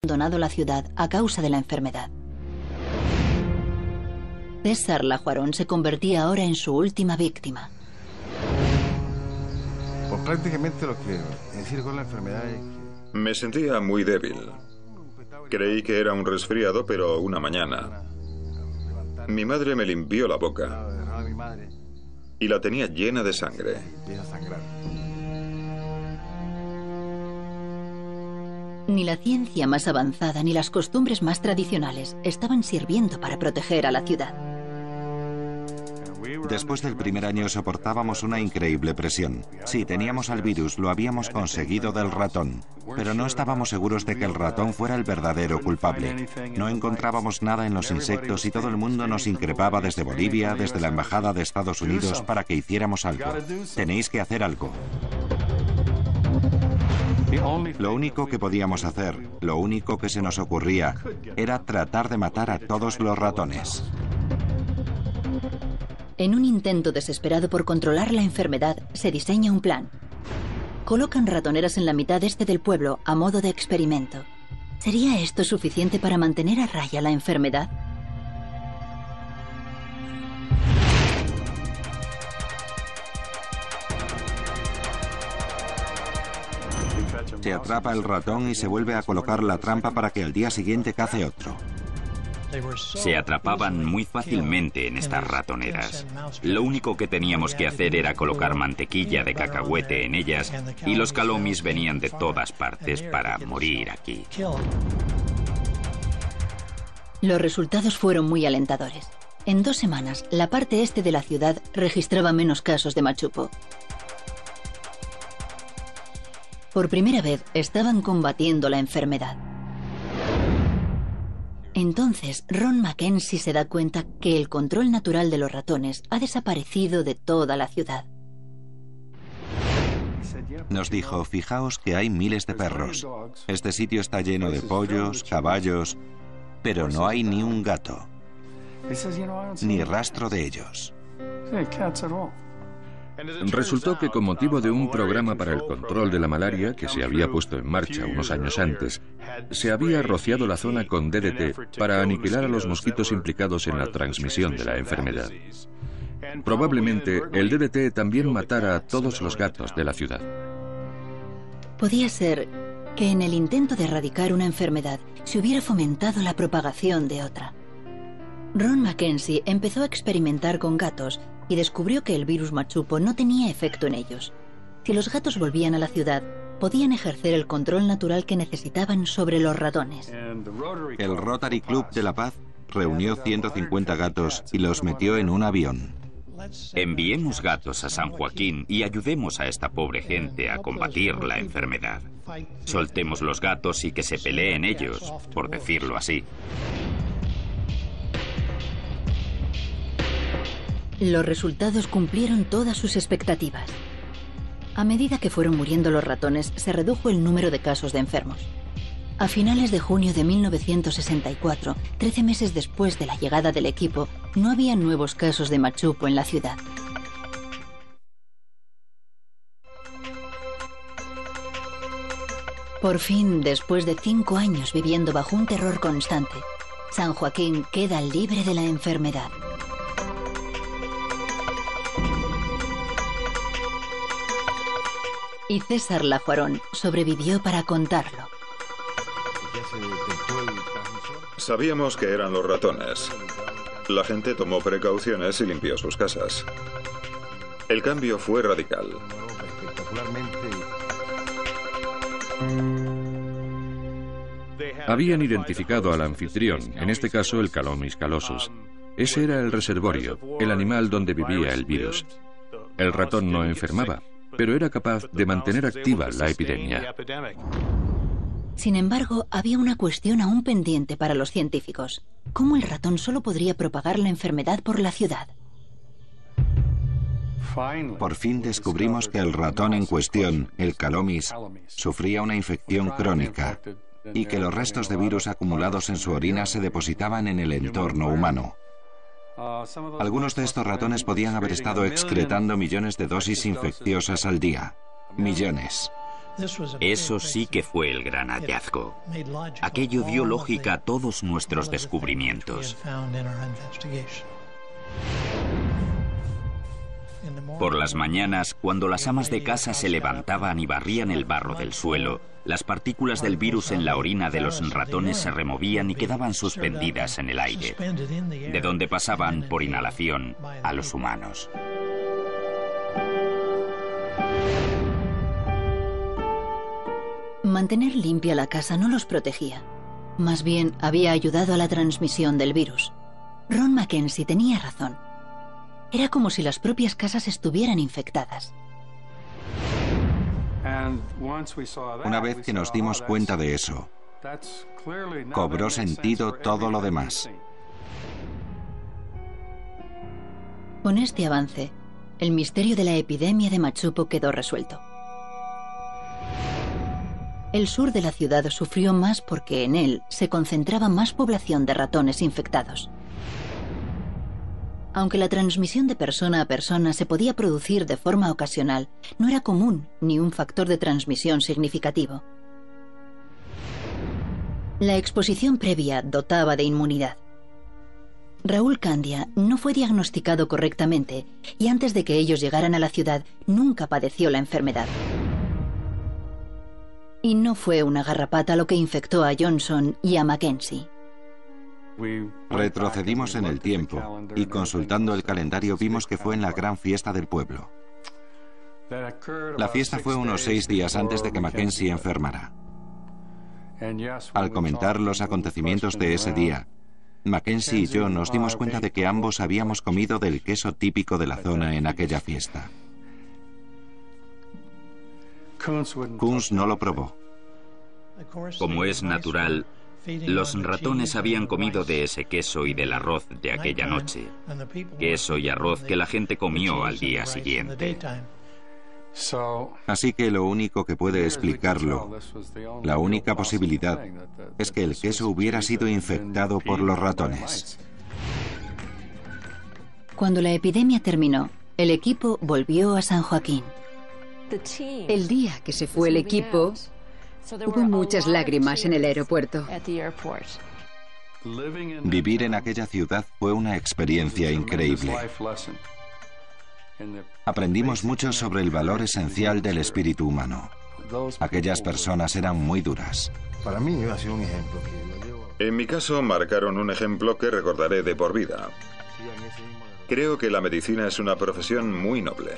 abandonado la ciudad a causa de la enfermedad. César Lajuarón se convertía ahora en su última víctima. Pues prácticamente lo que decir con la enfermedad es que... Me sentía muy débil. Creí que era un resfriado, pero una mañana mi madre me limpió la boca y la tenía llena de sangre. Ni la ciencia más avanzada ni las costumbres más tradicionales estaban sirviendo para proteger a la ciudad. Después del primer año soportábamos una increíble presión. Sí, teníamos al virus, lo habíamos conseguido del ratón, pero no estábamos seguros de que el ratón fuera el verdadero culpable. No encontrábamos nada en los insectos y todo el mundo nos increpaba desde Bolivia, desde la Embajada de Estados Unidos, para que hiciéramos algo. Tenéis que hacer algo. Lo único que podíamos hacer, lo único que se nos ocurría, era tratar de matar a todos los ratones. En un intento desesperado por controlar la enfermedad, se diseña un plan. Colocan ratoneras en la mitad este del pueblo a modo de experimento. ¿Sería esto suficiente para mantener a raya la enfermedad? Se atrapa el ratón y se vuelve a colocar la trampa para que al día siguiente cace otro. Se atrapaban muy fácilmente en estas ratoneras. Lo único que teníamos que hacer era colocar mantequilla de cacahuete en ellas y los calomis venían de todas partes para morir aquí. Los resultados fueron muy alentadores. En 2 semanas, la parte este de la ciudad registraba menos casos de machupo. Por primera vez estaban combatiendo la enfermedad. Entonces, Ron Mackenzie se da cuenta que el control natural de los ratones ha desaparecido de toda la ciudad. Nos dijo, fijaos que hay miles de perros. Este sitio está lleno de pollos, caballos, pero no hay ni un gato. Ni rastro de ellos. Resultó que con motivo de un programa para el control de la malaria que se había puesto en marcha unos años antes, se había rociado la zona con DDT para aniquilar a los mosquitos implicados en la transmisión de la enfermedad. Probablemente el DDT también matara a todos los gatos de la ciudad. Podía ser que en el intento de erradicar una enfermedad se hubiera fomentado la propagación de otra. Ron Mackenzie empezó a experimentar con gatos y descubrió que el virus machupo no tenía efecto en ellos. Si los gatos volvían a la ciudad, podían ejercer el control natural que necesitaban sobre los ratones. El Rotary Club de La Paz reunió 150 gatos y los metió en un avión. Enviemos gatos a San Joaquín y ayudemos a esta pobre gente a combatir la enfermedad. Soltemos los gatos y que se peleen ellos, por decirlo así. Los resultados cumplieron todas sus expectativas. A medida que fueron muriendo los ratones, se redujo el número de casos de enfermos. A finales de junio de 1964, 13 meses después de la llegada del equipo, no había nuevos casos de machupo en la ciudad. Por fin, después de 5 años viviendo bajo un terror constante, San Joaquín queda libre de la enfermedad. Y César Lajuarón sobrevivió para contarlo. Sabíamos que eran los ratones. La gente tomó precauciones y limpió sus casas. El cambio fue radical. Habían identificado al anfitrión, en este caso el Calomis calosus. Ese era el reservorio, el animal donde vivía el virus. El ratón no enfermaba, pero era capaz de mantener activa la epidemia. Sin embargo, había una cuestión aún pendiente para los científicos. ¿Cómo el ratón solo podría propagar la enfermedad por la ciudad? Por fin descubrimos que el ratón en cuestión, el Calomis, sufría una infección crónica y que los restos de virus acumulados en su orina se depositaban en el entorno humano. Algunos de estos ratones podían haber estado excretando millones de dosis infecciosas al día. Millones. Eso sí que fue el gran hallazgo. Aquello dio lógica a todos nuestros descubrimientos. Por las mañanas, cuando las amas de casa se levantaban y barrían el barro del suelo, las partículas del virus en la orina de los ratones se removían y quedaban suspendidas en el aire, de donde pasaban por inhalación a los humanos. Mantener limpia la casa no los protegía. Más bien, había ayudado a la transmisión del virus. Ron Mackenzie tenía razón. Era como si las propias casas estuvieran infectadas. Una vez que nos dimos cuenta de eso, cobró sentido todo lo demás. Con este avance, el misterio de la epidemia de Machupo quedó resuelto. El sur de la ciudad sufrió más porque en él se concentraba más población de ratones infectados. Aunque la transmisión de persona a persona se podía producir de forma ocasional, no era común ni un factor de transmisión significativo. La exposición previa dotaba de inmunidad. Raúl Candia no fue diagnosticado correctamente y antes de que ellos llegaran a la ciudad nunca padeció la enfermedad. Y no fue una garrapata lo que infectó a Johnson y a Mackenzie. Retrocedimos en el tiempo y consultando el calendario vimos que fue en la gran fiesta del pueblo. La fiesta fue unos 6 días antes de que Mackenzie enfermara. Al comentar los acontecimientos de ese día, Mackenzie y yo nos dimos cuenta de que ambos habíamos comido del queso típico de la zona en aquella fiesta. Kunz no lo probó. Como es natural, los ratones habían comido de ese queso y del arroz de aquella noche. Queso y arroz que la gente comió al día siguiente. Así que lo único que puede explicarlo, la única posibilidad, es que el queso hubiera sido infectado por los ratones. Cuando la epidemia terminó, el equipo volvió a San Joaquín. El día que se fue el equipo, hubo muchas lágrimas en el aeropuerto. Vivir en aquella ciudad fue una experiencia increíble. Aprendimos mucho sobre el valor esencial del espíritu humano. Aquellas personas eran muy duras. Para mí ha sido un ejemplo. En mi caso, marcaron un ejemplo que recordaré de por vida. Creo que la medicina es una profesión muy noble.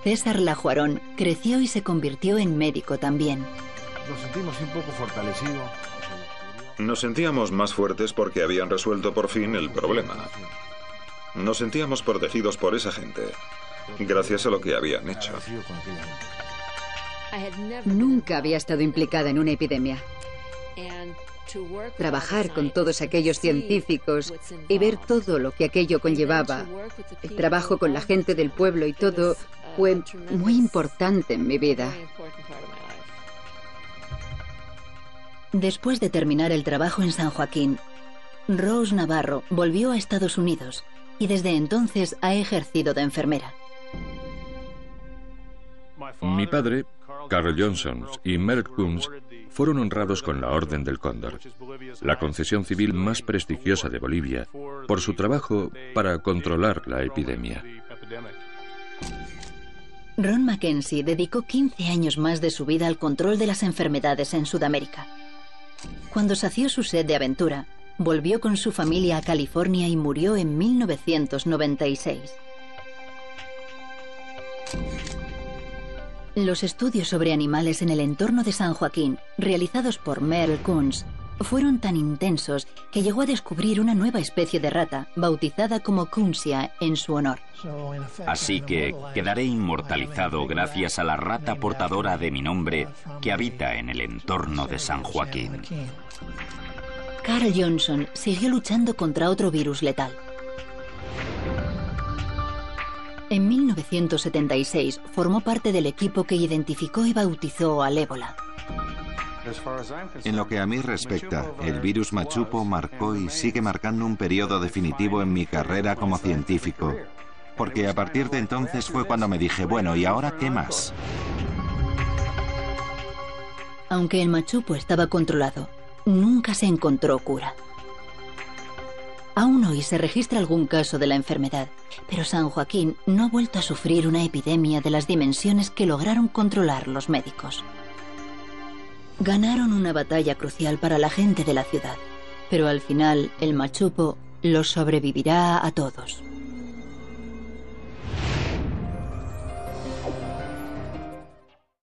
César Lajuarón creció y se convirtió en médico también. Nos sentimos un poco fortalecidos. Nos sentíamos más fuertes porque habían resuelto por fin el problema. Nos sentíamos protegidos por esa gente, gracias a lo que habían hecho. Nunca había estado implicada en una epidemia. Trabajar con todos aquellos científicos y ver todo lo que aquello conllevaba, el trabajo con la gente del pueblo y todo, fue muy importante en mi vida. Después de terminar el trabajo en San Joaquín, Rose Navarro volvió a Estados Unidos y desde entonces ha ejercido de enfermera. Mi padre, Carl Johnson y Merritt Kunz fueron honrados con la Orden del Cóndor, la concesión civil más prestigiosa de Bolivia, por su trabajo para controlar la epidemia. Ron Mackenzie dedicó 15 años más de su vida al control de las enfermedades en Sudamérica. Cuando sació su sed de aventura, volvió con su familia a California y murió en 1996. Los estudios sobre animales en el entorno de San Joaquín, realizados por Merle Kunz, fueron tan intensos que llegó a descubrir una nueva especie de rata, bautizada como Kunzia en su honor. Así que quedaré inmortalizado gracias a la rata portadora de mi nombre que habita en el entorno de San Joaquín. Carl Johnson siguió luchando contra otro virus letal. En 1976 formó parte del equipo que identificó y bautizó al ébola. En lo que a mí respecta, el virus Machupo marcó y sigue marcando un periodo definitivo en mi carrera como científico, porque a partir de entonces fue cuando me dije, bueno, ¿y ahora qué más? Aunque el Machupo estaba controlado, nunca se encontró cura. Aún hoy se registra algún caso de la enfermedad, pero San Joaquín no ha vuelto a sufrir una epidemia de las dimensiones que lograron controlar los médicos. Ganaron una batalla crucial para la gente de la ciudad, pero al final el Machupo los sobrevivirá a todos.